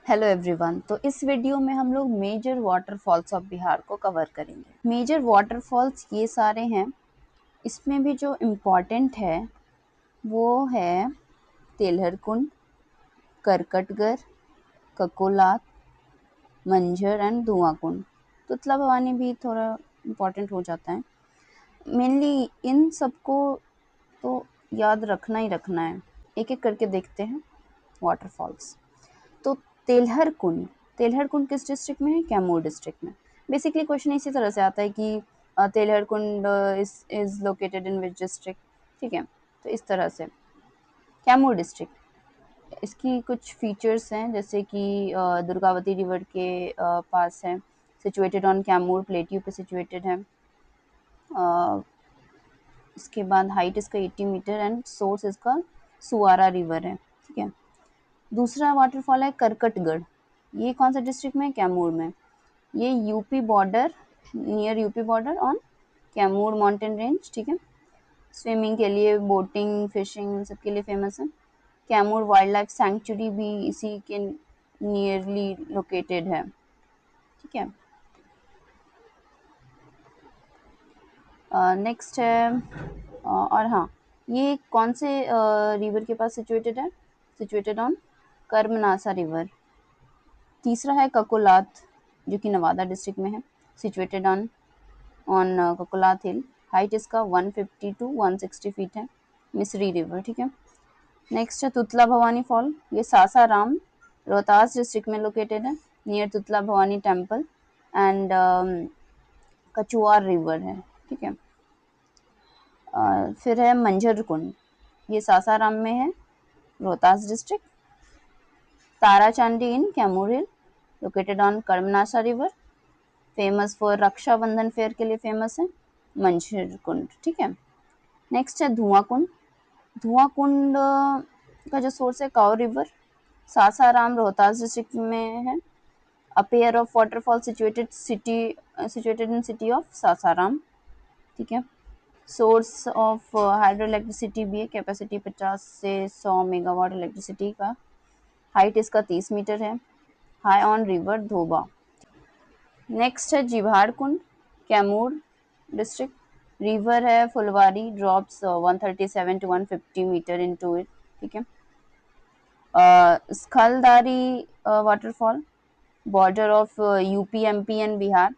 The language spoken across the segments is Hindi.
Hello everyone. तो इस वीडियो में हम लोग मेजर वाटरफॉल्स ऑफ बिहार को कवर करेंगे। मेजर वाटरफॉल्स ये सारे हैं। इसमें भी जो इम्पोर्टेंट है वो है तेलहर कुंड, करकटगढ़, ककोलात, मंझर एंड धुआं कुंड। तुतला भवानी भी थोड़ा इम्पोर्टेंट हो जाता है। मेनली इन सबको तो याद रखना ही रखना है। एक एक करके देखते हैं वाटरफॉल्स। तो तेलहर कुंड किस डिस्ट्रिक्ट में है? कैमूर डिस्ट्रिक्ट में। बेसिकली क्वेश्चन इसी तरह से आता है कि Telhar Kund is located in which district. ठीक है, तो इस तरह से कैमूर डिस्ट्रिक्ट। इसकी कुछ फीचर्स हैं जैसे कि दुर्गावती रिवर के पास है, सिचुएटेड ऑन कैमूर प्लेट्यू पे सिचुएटेड है। इसके बाद हाइट इसका 80 मीटर एंड सोर्स इसका सुवारा रिवर है। ठीक है, दूसरा वाटरफॉल है करकटगढ़। ये कौन सा डिस्ट्रिक्ट में है? कैमूर में। ये UP border, near UP border on Kaimur mountain range. ठीक है, स्विमिंग के लिए, बोटिंग, फिशिंग सब के लिए फेमस है। कैमूर वाइल्ड लाइफ सैंक्चुरी भी इसी के नियरली लोकेटेड है। ठीक है, नेक्स्ट है और हाँ, ये कौन से रिवर के पास सिचुएटेड है? Situated on Karmanasa river. तीसरा है ककोलात, जो कि नवादा डिस्ट्रिक्ट में है, सिचुएटेड ऑन ककोलात हिल। हाइट इसका 150 टू 160 फीट है, मिसरी रिवर। ठीक है, नेक्स्ट है तुतला भवानी फॉल। ये सासाराम, रोहतास डिस्ट्रिक्ट में लोकेटेड है, near Tutla Bhavani temple and Kachuar river है। ठीक है, फिर है मंझर कुंड। ये सासाराम में है, Rohtas district. Tarachandi in Kaimur hill, located on Karmanasha river, famous for Rakshabandhan fair के लिए फेमस है, मंझर कुंड। ठीक है, नेक्स्ट है धुआं कुंड। धुआं कुंड का जो सोर्स है काऊ रिवर, सासाराम रोहतास डिस्ट्रिक्ट में है। A pair of waterfall situated in city of Sasaram. ठीक है, सोर्स ऑफ हाइड्रो इलेक्ट्रिसिटी भी है, कैपेसिटी 50 से 100 मेगावाट इलेक्ट्रिसिटी का। हाइट इसका 30 मीटर है, high on river Dhoba. Next है जिभार कुंड, कैमूर डिस्ट्रिक्ट। रिवर है Phulwari, drops 137 to 150 metre into it. ठीक है, Sukhaldari waterfall, border of UP, MP and Bihar.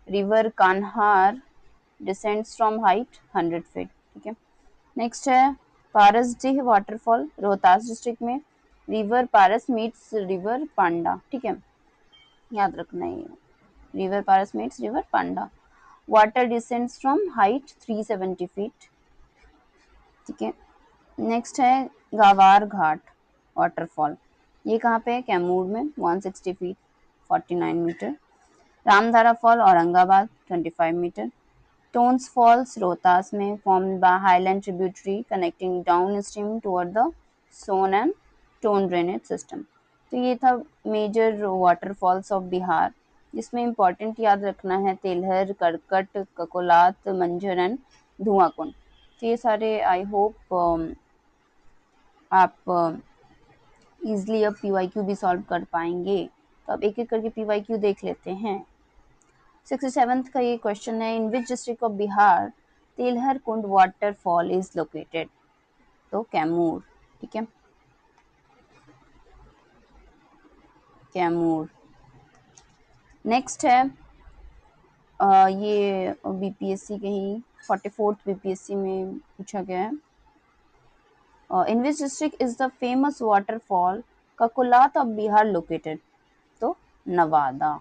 River Kanhar descends from height 100 feet. ठीक है, नेक्स्ट है पारसडीह वाटरफॉल, रोहतास डिस्ट्रिक्ट में। River Paras meets river Panda. ठीक है, याद रखना है, river Paras meets river Panda. Water descends from height 370 feet. ठीक है, नेक्स्ट है गावार घाट वाटरफॉल। ये कहाँ पे है? कैमूर में, 160 feet 49 metre. Ramdhara fall Aurangabad 25 metre. Tons falls Rohtas में, formed by highland tributary connecting downstream toward the Son and Ton drainage system. तो ये था मेजर वाटरफॉल्स ऑफ बिहार, जिसमें इम्पोर्टेंट याद रखना है तेलहर, करकट, ककोलात, मंझर एंड धुआं कुंड। तो ये सारे आई होप आप इजली अब पीवाईक्यू भी सॉल्व कर पाएंगे। तो अब एक एक करके पीवाईक्यू देख लेते हैं। 67th का ये क्वेश्चन है, in which district of Bihar Telhar Kund waterfall is located? तो कैमूर। ठीक है, कैमूर। नेक्स्ट है ये बीपीएससी के ही 44th बीपीएससी में पूछा गया है। In which district is the famous waterfall Kakolat of Bihar located? तो नवादा।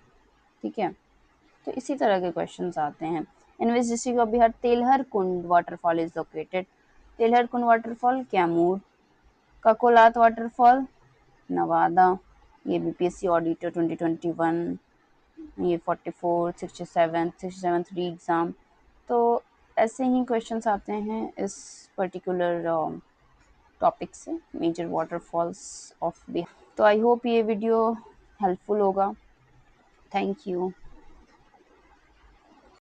ठीक है, तो इसी तरह के क्वेश्चंस आते हैं। In which district of Bihar Telhar Kund waterfall is located? Telhar Kund waterfall Kaimur, Kakolat waterfall Nawada. ये बीपीएससी ऑडिटर 2021, ये 44, 67 री एग्ज़ाम। तो ऐसे ही क्वेश्चंस आते हैं इस पर्टिकुलर टॉपिक से, मेजर वाटरफॉल्स ऑफ बिहार। तो आई होप ये वीडियो हेल्पफुल होगा। Thank you.